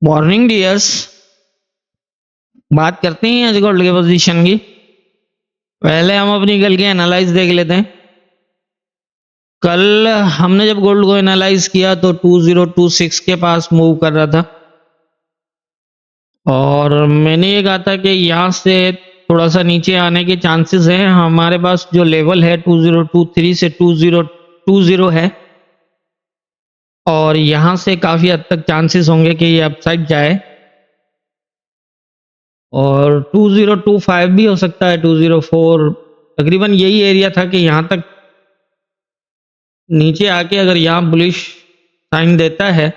Morning dears, बात करते हैं आज गोल्ड के पोजीशन की। पहले हम अपनी कल की एनालाइज देख लेते हैं। कल हमने जब गोल्ड को एनालाइज किया तो 2026 के पास मूव कर रहा था और मैंने ये कहा था कि यहाँ से थोड़ा सा नीचे आने के चांसेस हैं। हमारे पास जो लेवल है 2023 से 2020 है और यहाँ से काफ़ी हद तक चांसेस होंगे कि ये अपसाइड जाए और 2025 भी हो सकता है, 204। तकरीबन यही एरिया था कि यहाँ तक नीचे आके अगर यहाँ बुलिश साइन देता है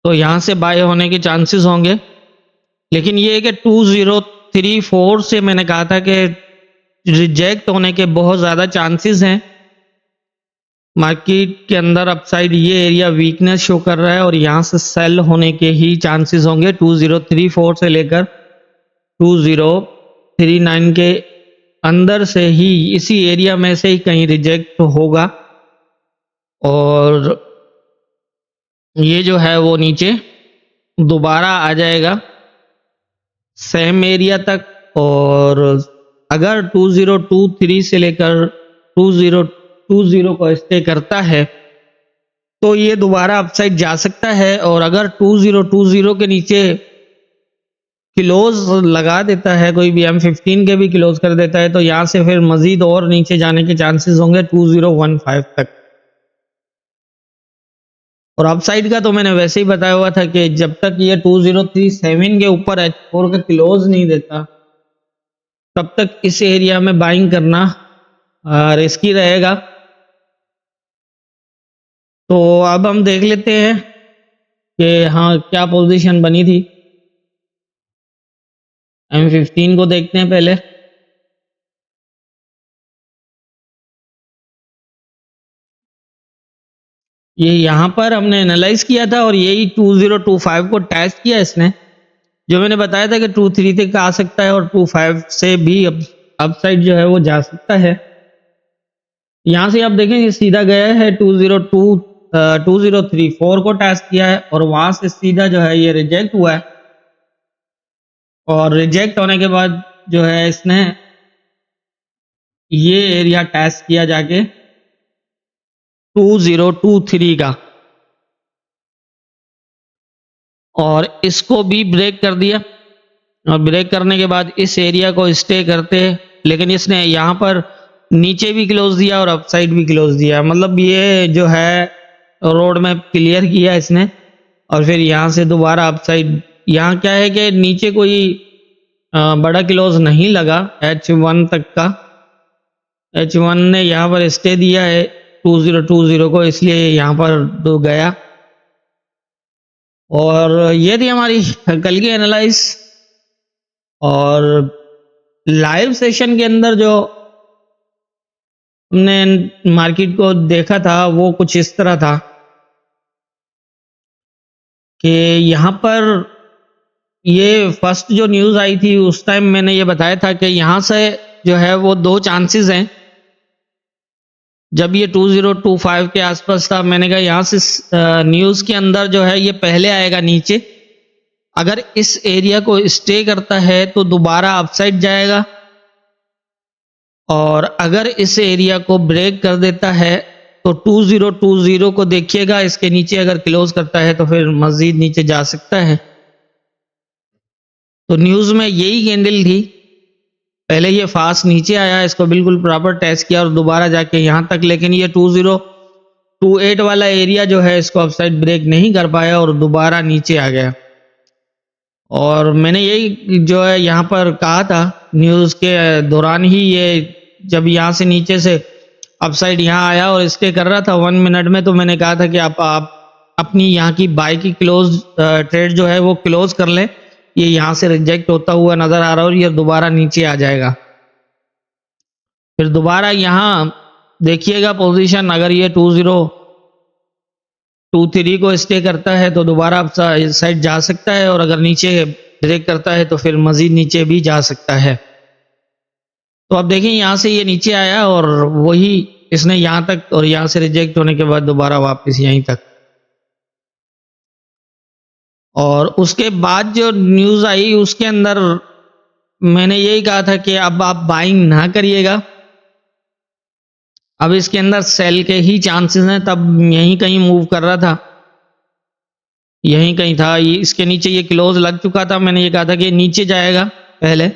तो यहाँ से बाय होने के चांसेस होंगे। लेकिन ये है कि 2034 से मैंने कहा था कि रिजेक्ट होने के बहुत ज़्यादा चांसेस हैं। मार्केट के अंदर अपसाइड ये एरिया वीकनेस शो कर रहा है और यहाँ से सेल होने के ही चांसेस होंगे। 2034 से लेकर 2039 के अंदर से ही, इसी एरिया में से ही कहीं रिजेक्ट होगा और ये जो है वो नीचे दोबारा आ जाएगा सेम एरिया तक। और अगर 2023 से लेकर 2020 को स्टे करता है तो ये दोबारा अपसाइड जा सकता है और अगर 2020 के नीचे क्लोज लगा देता है, कोई भी M15 के भी क्लोज कर देता है, तो यहाँ से फिर मजीद और नीचे जाने के चांसेस होंगे 2015 तक। और अपसाइड का तो मैंने वैसे ही बताया हुआ था कि जब तक ये 2037 के ऊपर H4 का क्लोज नहीं देता तब तक इस एरिया में बाइंग करना रिस्की रहेगा। तो अब हम देख लेते हैं कि हाँ क्या पोजीशन बनी थी। M15 को देखते हैं पहले। ये यहाँ पर हमने एनालाइज किया था और यही 2025 को टेस्ट किया इसने। जो मैंने बताया था कि 23 तक आ सकता है और 25 से भी अपसाइड जो है वो जा सकता है। यहाँ से आप देखेंगे सीधा गया है 2034 को टेस्ट किया है और वहां से सीधा जो है ये रिजेक्ट हुआ है और रिजेक्ट होने के बाद जो है इसने ये एरिया टेस्ट किया जाके 2023 का और इसको भी ब्रेक कर दिया और ब्रेक करने के बाद इस एरिया को स्टे करते, लेकिन इसने यहाँ पर नीचे भी क्लोज दिया और अपसाइड भी क्लोज दिया। मतलब ये जो है रोड मैप क्लियर किया इसने और फिर यहाँ से दोबारा अपसाइड। यहाँ क्या है कि नीचे कोई बड़ा क्लोज नहीं लगा H1 तक का। H1 ने यहाँ पर स्टे दिया है 2020 को, इसलिए यहाँ पर दो गया। और ये थी हमारी कल की एनालाइज। और लाइव सेशन के अंदर जो हमने मार्केट को देखा था वो कुछ इस तरह था कि यहाँ पर ये फर्स्ट जो न्यूज़ आई थी उस टाइम मैंने ये बताया था कि यहाँ से जो है वो दो चांसेस हैं। जब ये 2025 के आसपास था मैंने कहा यहाँ से न्यूज़ के अंदर जो है ये पहले आएगा नीचे। अगर इस एरिया को स्टे करता है तो दोबारा अपसाइड जाएगा और अगर इस एरिया को ब्रेक कर देता है तो 2020 को देखिएगा, इसके नीचे अगर क्लोज करता है तो फिर मजीद नीचे जा सकता है। तो न्यूज़ में यही कैंडल थी। पहले ये फास्ट नीचे आया, इसको बिल्कुल प्रॉपर टेस्ट किया और दोबारा जाके यहाँ तक, लेकिन ये 2028 वाला एरिया जो है इसको अपसाइड ब्रेक नहीं कर पाया और दोबारा नीचे आ गया। और मैंने यही जो है यहाँ पर कहा था न्यूज़ के दौरान ही, ये जब यहाँ से नीचे से अपसाइड यहाँ आया और स्टे कर रहा था 1 मिनट में, तो मैंने कहा था कि आप अपनी यहाँ की बाई की क्लोज ट्रेड जो है वो क्लोज कर लें। ये यहाँ से रिजेक्ट होता हुआ नज़र आ रहा है और ये दोबारा नीचे आ जाएगा। फिर दोबारा यहाँ देखिएगा पोजीशन, अगर ये 2023 को स्टे करता है तो दोबारा साइड जा सकता है और अगर नीचे ब्रेक करता है तो फिर मजीद नीचे भी जा सकता है। तो अब देखें यहाँ से ये नीचे आया और वही इसने यहाँ तक और यहाँ से रिजेक्ट होने के बाद दोबारा वापस यहीं तक। और उसके बाद जो न्यूज़ आई उसके अंदर मैंने यही कहा था कि अब आप बाइंग ना करिएगा, अब इसके अंदर सेल के ही चांसेस हैं। तब यहीं कहीं मूव कर रहा था, यहीं कहीं था, ये इसके नीचे ये क्लोज लग चुका था। मैंने ये कहा था कि नीचे जाएगा पहले,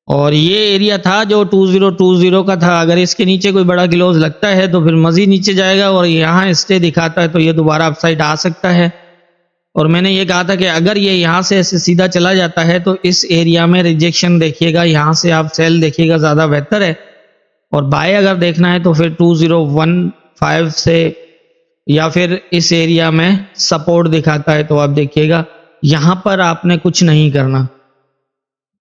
और ये एरिया था जो 2020 का था। अगर इसके नीचे कोई बड़ा क्लोज लगता है तो फिर मजीद नीचे जाएगा, और यहाँ स्टे दिखाता है तो ये दोबारा अपसाइड आ सकता है। और मैंने ये कहा था कि अगर ये यहाँ से ऐसे सीधा चला जाता है तो इस एरिया में रिजेक्शन देखिएगा, यहाँ से आप सेल देखिएगा, ज़्यादा बेहतर है। और बाय अगर देखना है तो फिर 2015 से या फिर इस एरिया में सपोर्ट दिखाता है तो आप देखिएगा, यहाँ पर आपने कुछ नहीं करना।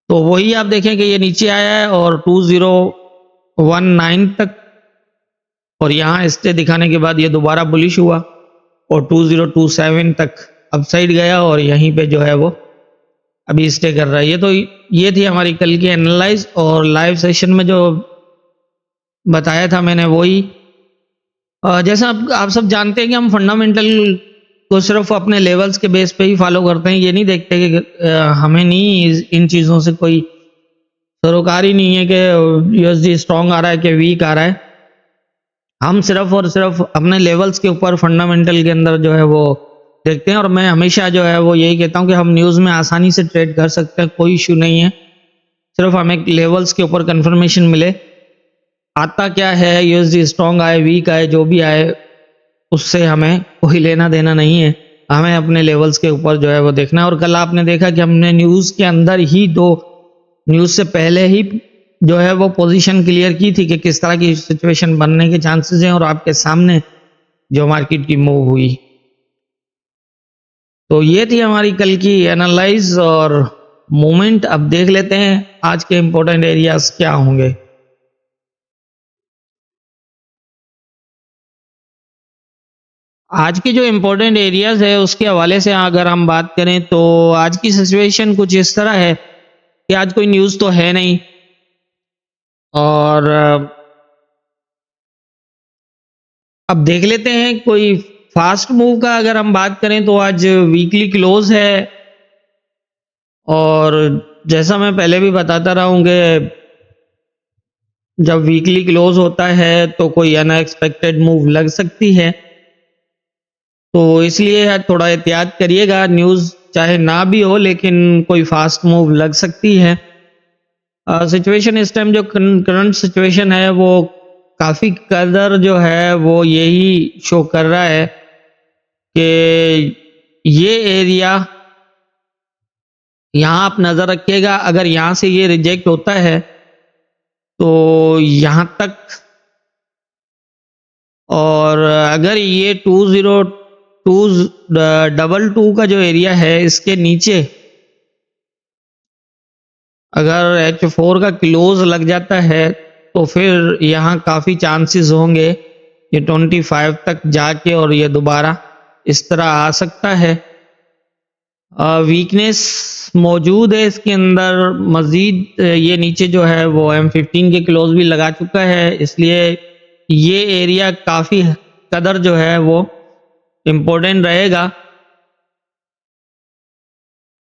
तो वही आप देखें कि ये नीचे आया है और 2019 तक, और यहाँ स्टे दिखाने के बाद ये दोबारा बुलिश हुआ और 2027 तक अपसाइड गया, और यहीं पे जो है वो अभी स्टे कर रहा है। ये थी हमारी कल की एनालाइज, और लाइव सेशन में जो बताया था मैंने वही। जैसा आप सब जानते हैं कि हम फंडामेंटल को सिर्फ अपने लेवल्स के बेस पे ही फॉलो करते हैं। ये नहीं देखते कि हमें नहीं इन चीज़ों से कोई सरोकार ही नहीं है कि यूएसडी स्ट्रांग आ रहा है कि वीक आ रहा है। हम सिर्फ और सिर्फ अपने लेवल्स के ऊपर फंडामेंटल के अंदर जो है वो देखते हैं। और मैं हमेशा जो है वो यही कहता हूँ कि हम न्यूज़ में आसानी से ट्रेड कर सकते हैं, कोई इशू नहीं है। सिर्फ हमें लेवल्स के ऊपर कंफर्मेशन मिले, आता क्या है, यूएसडी स्ट्रांग आए वीक आए जो भी आए, उससे हमें कोई लेना देना नहीं है। हमें अपने लेवल्स के ऊपर जो है वो देखना है। और कल आपने देखा कि हमने न्यूज़ के अंदर ही न्यूज़ से पहले ही जो है वो पोजीशन क्लियर की थी कि किस तरह की सिचुएशन बनने के चांसेस हैं, और आपके सामने जो मार्केट की मूव हुई। तो ये थी हमारी कल की एनालाइज और मूवमेंट। अब देख लेते हैं आज के इंपॉर्टेंट एरियाज क्या होंगे। आज के जो इम्पोर्टेंट एरियाज है उसके हवाले से अगर हम बात करें तो आज की सिचुएशन कुछ इस तरह है कि आज कोई न्यूज़ तो है नहीं, और अब देख लेते हैं कोई फास्ट मूव का अगर हम बात करें तो आज वीकली क्लोज है। और जैसा मैं पहले भी बताता रहा हूँ कि जब वीकली क्लोज होता है तो कोई अनएक्सपेक्टेड मूव लग सकती है, तो इसलिए थोड़ा एहतियात करिएगा। न्यूज़ चाहे ना भी हो लेकिन कोई फास्ट मूव लग सकती है। सिचुएशन इस टाइम जो करंट सिचुएशन है वो काफ़ी कदर जो है वो यही शो कर रहा है कि ये एरिया यहाँ आप नज़र रखिएगा। अगर यहाँ से ये रिजेक्ट होता है तो यहाँ तक, और अगर ये 2022 का जो एरिया है इसके नीचे अगर H4 का क्लोज लग जाता है तो फिर यहाँ काफ़ी चांसेस होंगे ये 25 तक जाके और ये दोबारा इस तरह आ सकता है। वीकनेस मौजूद है इसके अंदर मज़ीद। ये नीचे जो है वो M15 के क्लोज भी लगा चुका है, इसलिए ये एरिया काफ़ी कदर जो है वो इम्पोर्टेंट रहेगा।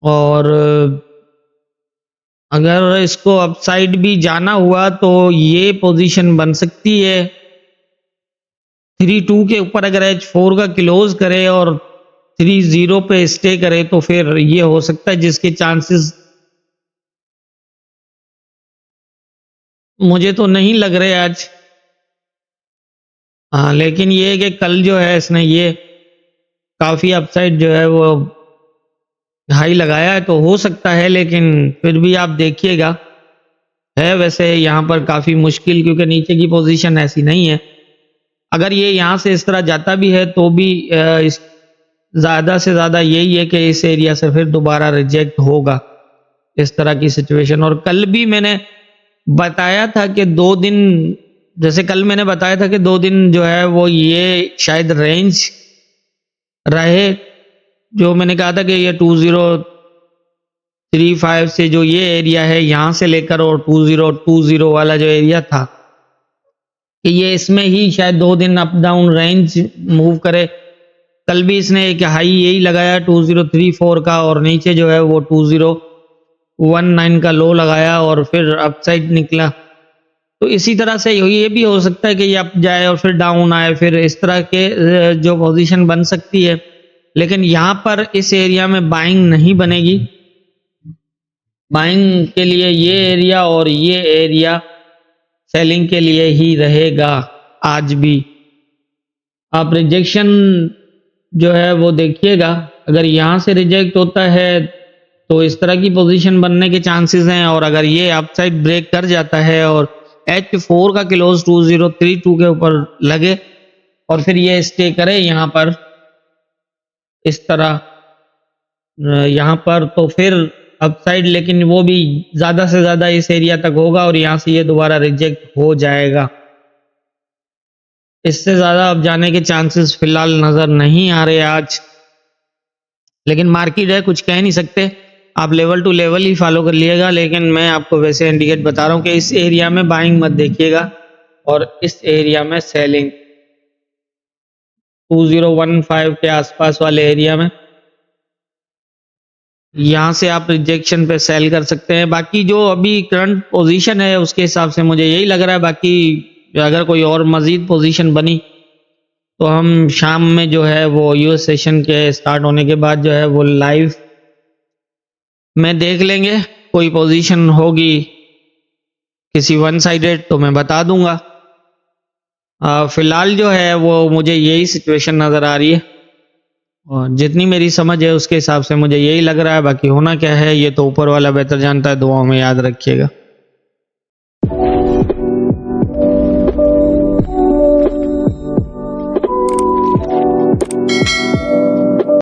और अगर इसको अपसाइड भी जाना हुआ तो ये पोजीशन बन सकती है 3.2 के ऊपर। अगर H4 का क्लोज करे और 3.0 पे स्टे करे तो फिर ये हो सकता है, जिसके चांसेस मुझे तो नहीं लग रहे आज। हाँ, लेकिन ये है कि कल जो है इसने ये काफ़ी अपसाइड जो है वो हाई लगाया है, तो हो सकता है। लेकिन फिर भी आप देखिएगा, है वैसे यहाँ पर काफ़ी मुश्किल, क्योंकि नीचे की पोजीशन ऐसी नहीं है। अगर ये यहाँ से इस तरह जाता भी है तो भी ज़्यादा से ज़्यादा यही है कि इस एरिया से फिर दोबारा रिजेक्ट होगा, इस तरह की सिचुएशन। और कल भी मैंने बताया था कि 2 दिन, जैसे कल मैंने बताया था कि 2 दिन जो है वो ये शायद रेंज रहे। जो मैंने कहा था कि ये 2035 से जो ये एरिया है यहाँ से लेकर और 2020 वाला जो एरिया था कि ये इसमें ही शायद 2 दिन अप डाउन रेंज मूव करे। कल भी इसने एक हाई यही लगाया 2034 का और नीचे जो है वो 2019 का लो लगाया और फिर अपसाइड निकला। तो इसी तरह से ये भी हो सकता है कि ये अप जाए और फिर डाउन आए, फिर इस तरह के जो पोजीशन बन सकती है। लेकिन यहाँ पर इस एरिया में बाइंग नहीं बनेगी। बाइंग के लिए ये एरिया और ये एरिया सेलिंग के लिए ही रहेगा आज भी। आप रिजेक्शन जो है वो देखिएगा, अगर यहाँ से रिजेक्ट होता है तो इस तरह की पोजीशन बनने के चांसेस हैं, और अगर ये अपसाइड ब्रेक कर जाता है और H4 का क्लोज 2032 के ऊपर लगे और फिर ये स्टे करे यहाँ पर इस तरह यहाँ पर, तो फिर अपसाइड लेकिन वो भी ज़्यादा से ज़्यादा इस एरिया तक होगा और यहाँ से ये दोबारा रिजेक्ट हो जाएगा। इससे ज़्यादा अब जाने के चांसेस फिलहाल नज़र नहीं आ रहे आज, लेकिन मार्केट है, कुछ कह नहीं सकते। आप लेवल टू लेवल ही फॉलो कर लिएगा, लेकिन मैं आपको वैसे इंडिकेट बता रहा हूँ कि इस एरिया में बाइंग मत देखिएगा और इस एरिया में सेलिंग 2015 के आसपास वाले एरिया में, यहाँ से आप रिजेक्शन पे सेल कर सकते हैं। बाकी जो अभी करंट पोजीशन है उसके हिसाब से मुझे यही लग रहा है। बाकी अगर कोई और मज़ीद पोजीशन बनी तो हम शाम में जो है वो यूएस सेशन के स्टार्ट होने के बाद जो है वो लाइव में देख लेंगे। कोई पोजीशन होगी किसी वन साइडेड तो मैं बता दूंगा। फिलहाल जो है वो मुझे यही सिचुएशन नज़र आ रही है और जितनी मेरी समझ है उसके हिसाब से मुझे यही लग रहा है। बाकी होना क्या है ये तो ऊपर वाला बेहतर जानता है। दुआओं में याद रखिएगा।